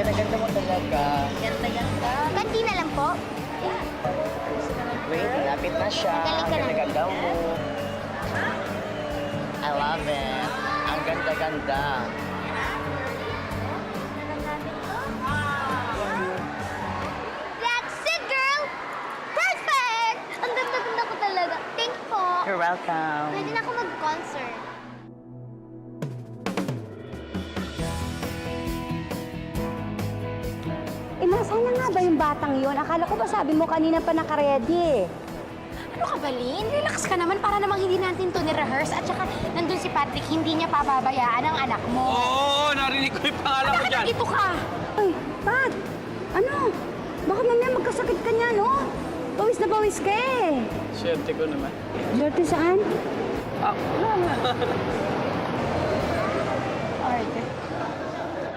Ganda-ganda mo talaga. Ganda-ganda. Kanti na lang po. Wait, lapit na siya. Galing ka na. Ganda-ganda mo. I love it. Ang ganda-ganda. That's it, girl! Perfect! Ang ganda-ganda ko talaga. Thank you po. You're welcome. Pwede na ako mag-concert. Nasaan na nga ba yung batang yon? Akala ko ba sabi mo kanina pa nakaredy eh. Ano ka ba, Lynn? Relax ka naman para namang hindi natin to ni-rehearse. At saka, nandun si Patrick, hindi niya pababayaan ang anak mo. Oo, narinig ko yung pangalan ko dyan. Ito ka! Ay, Pat! Ano? Baka mamaya magkasakit ka niya, no? Pawis na pawis ka eh. Swerte ko naman. Swerte saan?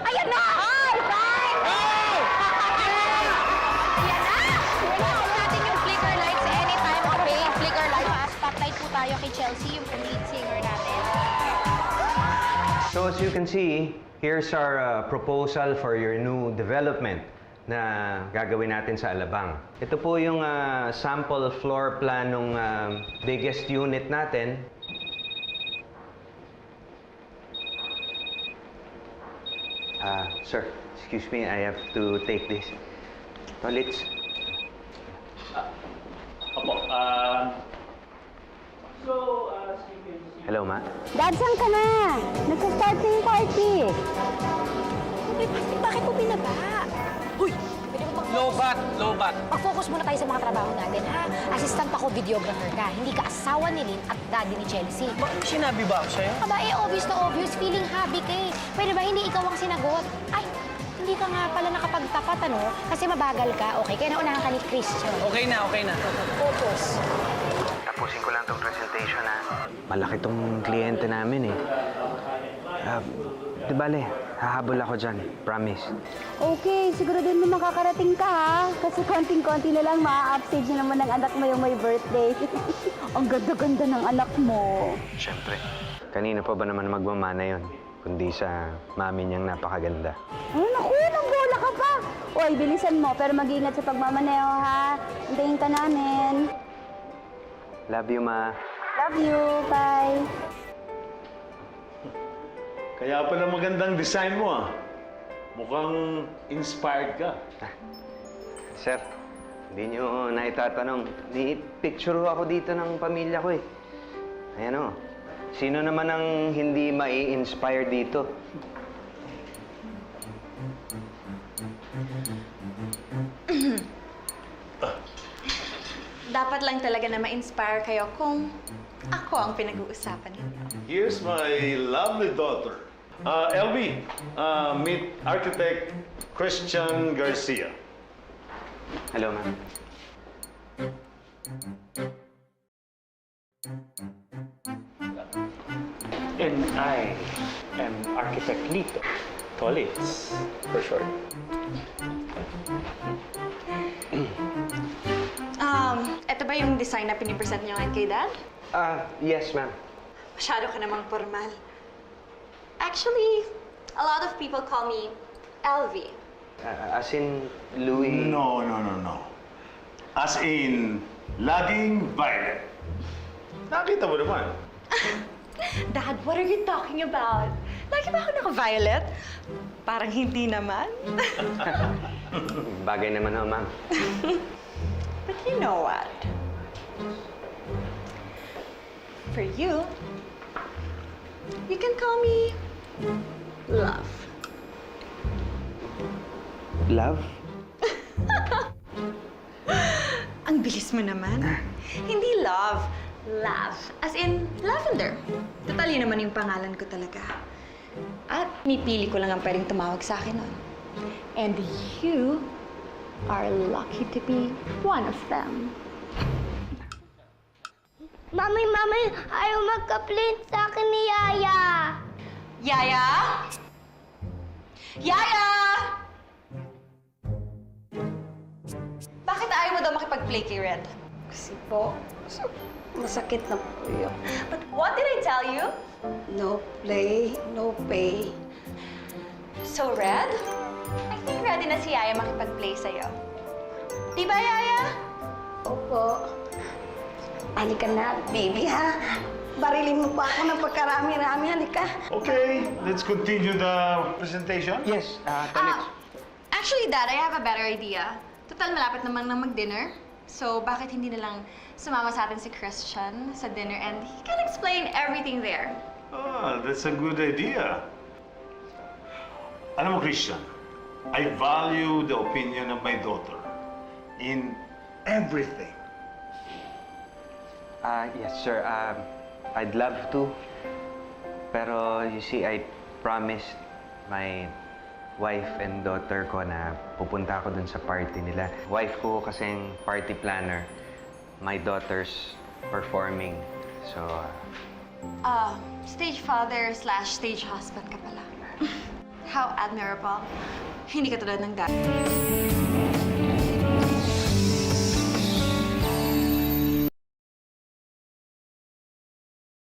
Ayan na! Ay! Bye! Ayan na! Iwasan natin yung flicker lights anytime, okay? Flicker lights. Spotlight po tayo kay Chelsea, yung lead singer natin. So as you can see, here's our proposal for your new development na gagawin natin sa Alabang. Ito po yung sample floor plan ng biggest unit natin. Sir, excuse me, I have to take this. Toilets. Opo, as you can see... Hello, ma. Dad, saan ka na? Nagsa-start na yung party. Uy, Patrick, bakit mo binaba? Uy! Pwede mo Lobat! Lobat! Mag-focus muna tayo sa mga trabaho natin, ha? Assistant ako, videographer ka. Hindi ka asawa ni Lynn at daddy ni Chelsea. Bakit sinabi ba ako sa'yo? Aba, obvious na obvious. Feeling happy ka eh. Pwede ba hindi ikaw ang sinagot? Ay, hindi ka nga pala nakapagtapat, ano? Kasi mabagal ka. Okay, kaya naunahan ka ni Christian. Okay na, okay na. Focus. Tapusin ko lang tong presentation, ha? Malaki tong kliyente namin, eh. Di bale, hahabol ako dyan. Promise. Okay, siguro din mo makakarating ka ha. Kasi konting-konti na lang ma-upstage na naman ng anak mo yung may birthday. Ang ganda-ganda ng anak mo. Siyempre. Kanina pa ba naman magmamana yon? Kundi sa mami niyang napakaganda. Ay, naku, nangbola ka pa. Uy, bilisan mo, pero mag-iingat sa pagmamaneho ha. Hintayin ka namin. Love you, ma. Love you, bye. Kaya pala magandang design mo ah. Mukhang inspired ka. Sir, hindi niyo naitatanong. Ni-picture ako dito ng pamilya ko, eh. Ayan o. Sino naman ang hindi mai-inspire dito? Dapat lang talaga na ma-inspire kayo kung ako ang pinag-uusapan ninyo. Here's my lovely daughter. LB, meet architect Christian Garcia. Hello, ma'am. And I am Architect Lito. Tolitz, for short. Ito ba yung design na pinipresent niyo ngayon kay Dad? Yes, ma'am. Masyado ka namang formal. Actually, a lot of people call me LV. As in, Louis... No. As in, laging violet. Nakita mo naman. Dad, what are you talking about? Lagi ba ako naka-violet? Parang hindi naman. Bagay naman ho, ma'am. But you know what? For you, you can call me Love. Love? Ang bilis mo naman. Hindi love, Lav. As in, lavender. Total, yun naman yung pangalan ko talaga. At mipili ko lang ang pwedeng tumawag sa akin nun. And you are lucky to be one of them. Mami, ayaw magka-plane sa akin ni Yaya. Yaya? Yaya! Bakit ayaw mo daw makipag-play kay Red? Kasi po, masakit na po yun. But what did I tell you? No play, no pay. So, Red? I think ready na si Yaya makipag-play sa'yo. Di ba, Yaya? Opo. Halika na, baby, ha? Barilin mo pa ako ng pagkarami-rami. Halika. Okay, let's continue the presentation. Yes, Tolits. Actually, Dad, I have a better idea. Total, malapit naman na mag-dinner. So, bakit hindi na lang sumama sa atin si Christian sa dinner and he can explain everything there. Ah, that's a good idea. Alam mo, Christian, I value the opinion of my daughter in everything. Yes, sir. I'd love to. Pero, you see, I promised my wife and daughter ko na pupunta ako dun sa party nila. Wife ko kasing party planner. My daughter's performing. So, Stage father / stage husband ka pala. How admirable. Hindi ka tulad ng dad.